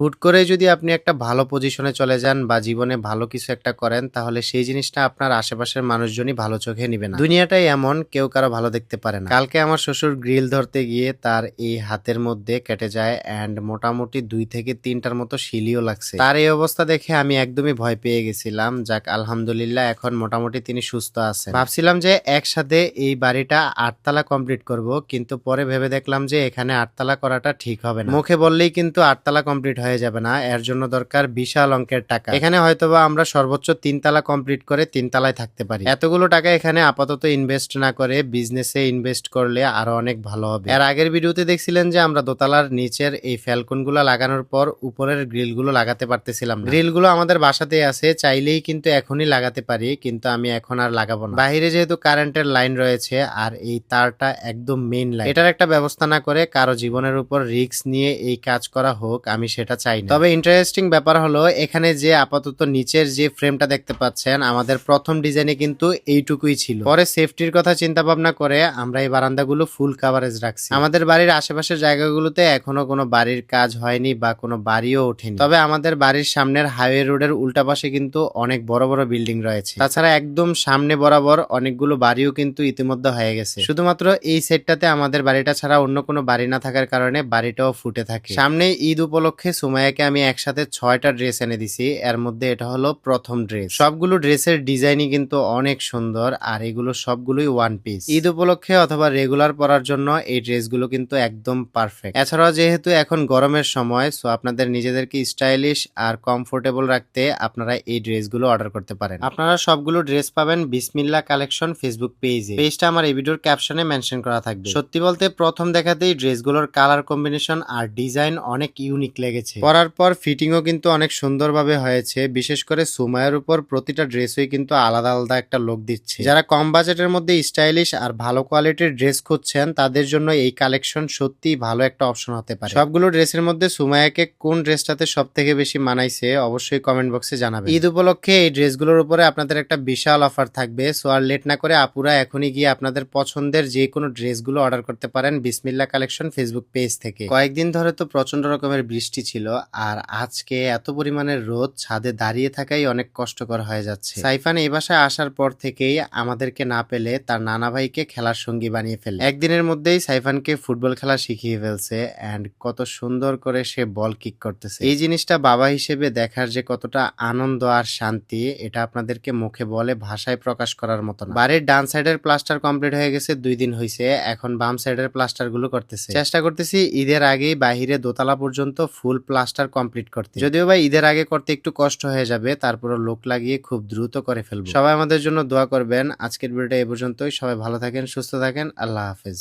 হুট করে যদি আপনি একটা ভালো পজিশনে চলে যান বা জীবনে ভালো কিছু একটা করেন তাহলে সেই জিনিসটা আপনার আশেপাশের মানুষজনই ভালো চোখে নিবে না। দুনিয়াটাই এমন, কেউ কারো ভালো দেখতে পারে না। কালকে আমার শ্বশুর গ্রিল ধরতে গিয়ে তার এই হাতের মধ্যে কেটে যায় এন্ড মোটামুটি 2 থেকে 3টার মতো শিলিও লাগছে। তার এই অবস্থা দেখে আমি একদমই ভয় পেয়ে গেছিলাম। যাক আলহামদুলিল্লাহ এখন মোটামুটি তিনি সুস্থ আছেন। ভাবছিলাম যে একসাথে এই বাড়িটা 8 তলা কমপ্লিট করব, কিন্তু পরে ভেবে দেখলাম যে এখানে 8 তলা করাটা ঠিক হবে না। মুখে বললেই কিন্তু 8 তলা কমপ্লিট হয়ে যাবে না, এর জন্য দরকার বিশাল অঙ্কের টাকা। এখানে হয়তোবা আমরা সর্বোচ্চ 3 তলা কমপ্লিট করে 3 তলায় থাকতে পারি। এতগুলো টাকা এখানে আপাতত ইনভেস্ট না করে বিজনেসে ইনভেস্ট করলে আরো অনেক ভালো হবে। এর আগের ভিডিওতে দেখছিলেন যে আমরা দোতলার নিচের এই ফ্যালকন গুলো লাগানোর পর উপরের গ্রিল গুলো লাগাতে পারতেছিলাম না। গ্রিল গুলো আমাদের বাসাতেই আছে, চাইলেই কিন্তু এখনই লাগাতে পারি, কিন্তু আমি এখন আর লাগাবো না। বাইরে যেহেতু কারেন্টের লাইন রয়েছে আর এই তারটা একদম মেইন লাইন, এটার একটা ব্যবস্থা না করে কারো জীবনের উপর রিস্ক নিয়ে এই কাজ করা হোক আমি সেটা চাই না। তবে ইন্টারেস্টিং ব্যাপার হলো এখানে যে আপাতত নিচের যে ফ্রেমটা দেখতে পাচ্ছেন আমাদের প্রথম ডিজাইনে কিন্তু এইটুকুই ছিল। পরে সেফটির কথা চিন্তা ভাবনা করে আমরা এই বারান্দাগুলো ফুল কাভারেজ রাখছি। আমাদের বাড়ির আশেপাশের জায়গাগুলোতে এখনো কোনো বাড়ির কাজ হয়নি বা কোনো বাড়িও ওঠেনি। তবে আমাদের বাড়ির সামনের হাইওয়ে রোডের উল্টা পাশে কিন্তু অনেক বড় বড় বিল্ডিং রয়েছে। তাছাড়া একদম সামনে বরাবর অনেকগুলো বাড়িও কিন্তু ইতিমধ্যে হয়ে গেছে। শুধুমাত্র এই সেটটাতে আমাদের বাড়িটা ছাড়া অন্য কোনো বাড়ি না থাকার কারণে বাড়িটাও ফুটে থাকে। সামনে ঈদ উপলক্ষে সুমাইয়াকে আমি একসাথে 6টা ড্রেস এনে দিছি, এর মধ্যে এটা হলো প্রথম ড্রেস। সবগুলো ড্রেসের ডিজাইনই কিন্তু অনেক সুন্দর আর এগুলো সবগুলোই ওয়ান পিস। ঈদ উপলক্ষে অথবা রেগুলার পরার জন্য এই ড্রেসগুলো কিন্তু একদম পারফেক্ট। এছাড়াও যেহেতু এখন গরমের সময়, সো আপনাদের নিজেদেরকে স্টাইলিশ আর কমফোর্টেবল রাখতে আপনারা এই ড্রেসগুলো অর্ডার করতে পারেন। আপনারা সবগুলো ড্রেস পাবেন বিসমিল্লাহ কালেকশন ফেসবুক পেজে। পেজটা আমার এই ভিডিওর ক্যাপশনে মেনশন করা থাকবে। সত্যি বলতে প্রথম দেখাতেই ড্রেসগুলোর কালার কম্বিনেশন আর ডিজাইন অনেক ইউনিক লেগেছে। পরার পর ফিটিংও কিন্তু অনেক সুন্দরভাবে হয়েছে। বিশেষ করে সুমাইয়ের উপর প্রতিটা ড্রেসই কিন্তু আলাদা আলাদা একটা লুক দিচ্ছে। যারা কম বাজেটের মধ্যে স্টাইলিশ আর ভালো কোয়ালিটির ড্রেস খুঁজছেন তাদের জন্য এই কালেকশন সত্যি ভালো একটা অপশন হতে পারে। সবগুলো ড্রেসের মধ্যে সুমাইয়াকে কোন ড্রেসটাতে সব থেকে বেশি মানাইছে অবশ্যই কমেন্ট বক্সে জানাবেন। ঈদ উপলক্ষে এই ড্রেসগুলোর উপরে আপনাদের একটা বিশাল অফার থাকবে। সো আর লেট না করে আপুরা এখনই গিয়ে আপনাদের পছন্দের যে কোনো ড্রেসগুলো অর্ডার করতে পারেন বিসমিল্লাহ কালেকশন ফেসবুক পেজ থেকে। কয়েকদিন ধরে তো প্রচন্ড রকমের বৃষ্টি ছিল আর আজকে এত পরিমাণের রোদ, ছাদে দাঁড়িয়ে থাকাই অনেক কষ্টকর হয়ে যাচ্ছে। সাইফান এই বাসায় আসার পর থেকেই আমাদেরকে না পেলে তার নানা ভাইকে খেলার সঙ্গী বানিয়ে ফেলে। একদিনের মধ্যেই সাইফানকে ফুটবল খেলা শিখিয়ে ফেলছে এন্ড কত সুন্দর করে সে বল কিক করতেছে। এই জিনিসটা বাবা হিসেবে দেখার যে কতটা আনন্দ আর শান্তি এটা আপনাদেরকে মুখে বলে ভাষায় প্রকাশ করার মতো না। বাড়ির ডান সাইডের প্লাস্টার কমপ্লিট হয়ে গেছে 2 দিন হয়েছে, এখন বাম সাইডের প্লাস্টার গুলো করতেছে। চেষ্টা করতেছি ঈদের আগেই বাহিরে দোতলা পর্যন্ত ফুল প্লাস্টার কমপ্লিট করতে। যদিও ভাই ঈদের আগে করতে একটু কষ্ট হয়ে যাবে, তারপরে লোক লাগিয়ে খুব দ্রুত করে ফেলবো। সবাই আমাদের জন্য দোয়া করবেন। আজকের ভিডিওটা এই পর্যন্তই। সবাই ভালো থাকেন, সুস্থ থাকেন, আল্লাহ হাফেজ।